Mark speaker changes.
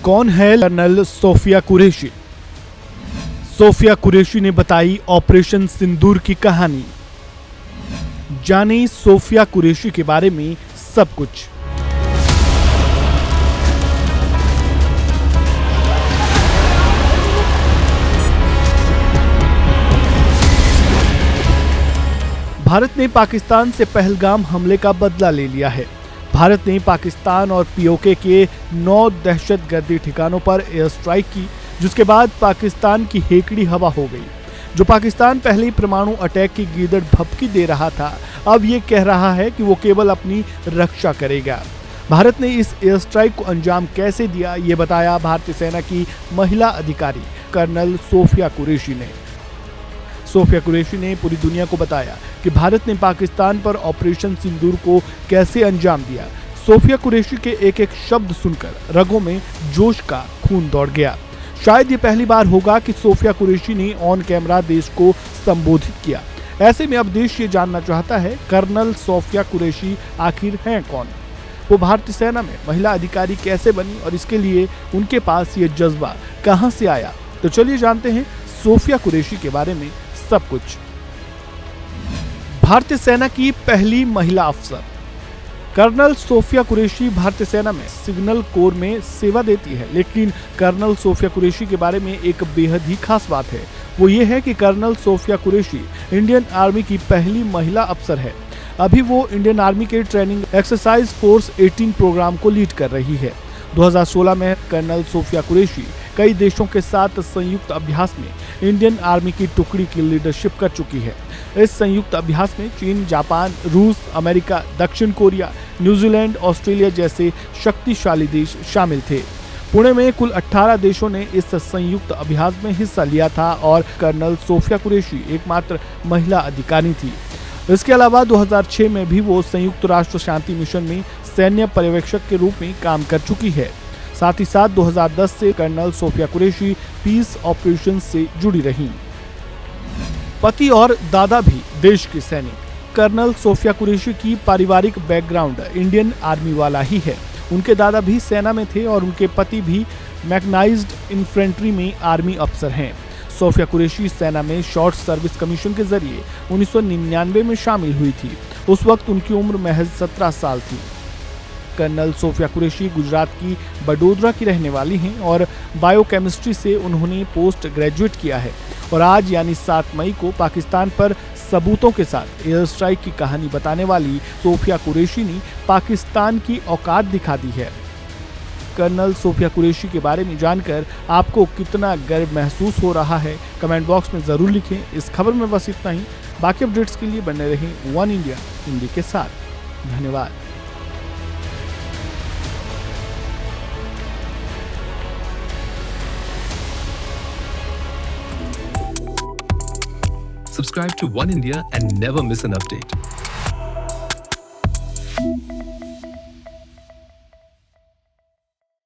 Speaker 1: कौन है कर्नल सोफिया कुरैशी? सोफिया कुरैशी ने बताई ऑपरेशन सिंदूर की कहानी। जाने सोफिया कुरैशी के बारे में सब कुछ। भारत ने पाकिस्तान से पहलगाम हमले का बदला ले लिया है। भारत ने पाकिस्तान और पीओके के 9 दहशतगर्दी ठिकानों पर एयर स्ट्राइक की, जिसके बाद पाकिस्तान की हेकड़ी हवा हो गई। जो पाकिस्तान पहले ही परमाणु अटैक की गीदड़ भभकी दे रहा था, अब ये कह रहा है कि वो केवल अपनी रक्षा करेगा। भारत ने इस एयर स्ट्राइक को अंजाम कैसे दिया, ये बताया भारतीय सेना की महिला अधिकारी कर्नल सोफिया कुरैशी ने। सोफिया कुरैशी ने पूरी दुनिया को बताया कि भारत ने पाकिस्तान पर ऑपरेशन सिंदूर को कैसे अंजाम दिया। सोफिया कुरैशी के एक एक शब्द सुनकर रगों में जोश का खून दौड़ गया। शायद ये पहली बार होगा कि सोफिया कुरैशी ने ऑन कैमरा देश को संबोधित किया। ऐसे में अब देश ये जानना चाहता है, कर्नल सोफिया कुरैशी आखिर हैं कौन? वो भारतीय सेना में महिला अधिकारी कैसे बनी और इसके लिए उनके पास ये जज्बा कहां से आया? तो चलिए जानते हैं सोफिया कुरैशी के बारे में सब कुछ। भारतीय सेना की पहली महिला अफसर कर्नल सोफिया कुरैशी भारतीय सेना में सिग्नल कोर में सेवा देती है, लेकिन कर्नल सोफिया कुरैशी के बारे में एक बेहद ही खास बात है। वो ये है कि colonel Sofiya Qureshi Indian army की पहली महिला अफसर है। अभी वो इंडियन आर्मी के ट्रेनिंग एक्सरसाइज फोर्स 18 प्रोग्राम को लीड कर रही है। 2016 में कर्नल सोफिया कुरैशी कई देशों के साथ संयुक्त अभ्यास में इंडियन आर्मी की टुकड़ी की लीडरशिप कर चुकी है। इस संयुक्त अभ्यास में चीन, जापान, रूस, अमेरिका, दक्षिण कोरिया, न्यूजीलैंड, ऑस्ट्रेलिया जैसे शक्तिशाली देश शामिल थे। पुणे में कुल 18 देशों ने इस संयुक्त अभ्यास में हिस्सा लिया था और कर्नल सोफिया कुरैशी एकमात्र महिला अधिकारी थी। इसके अलावा 2006 में भी वो संयुक्त राष्ट्र शांति मिशन में सैन्य पर्यवेक्षक के रूप में काम कर चुकी है। साथ ही साथ 2010 से colonel Sofiya Qureshi peace operation से जुड़ी रहीं। पति और दादा भी देश के सैनिक। कर्नल सोफिया कुरैशी की पारिवारिक बैकग्राउंड इंडियन आर्मी वाला ही है। उनके दादा भी सेना में थे और उनके पति भी मैकेनाइज्ड इन्फेंट्री में आर्मी अफसर हैं। सोफिया कुरैशी सेना में शॉर्ट सर्विस कमीशन के जरिए 1999 में शामिल हुई थी। उस वक्त उनकी उम्र महज 17 साल थी। कर्नल सोफिया कुरैशी गुजरात की बडोदरा की रहने वाली हैं और बायोकेमिस्ट्री से उन्होंने पोस्ट ग्रेजुएट किया है और आज यानी 7 मई को पाकिस्तान पर सबूतों के साथ एयर स्ट्राइक की कहानी बताने वाली सोफिया कुरैशी ने पाकिस्तान की औकात दिखा दी है। कर्नल सोफिया कुरैशी के बारे में जानकर आपको कितना गर्व महसूस हो रहा है, कमेंट बॉक्स में जरूर लिखें। इस खबर में बस इतना ही। बाकी अपडेट्स के लिए बने रहें वन इंडिया हिंदी के साथ। धन्यवाद।
Speaker 2: Subscribe to One India and never miss an update.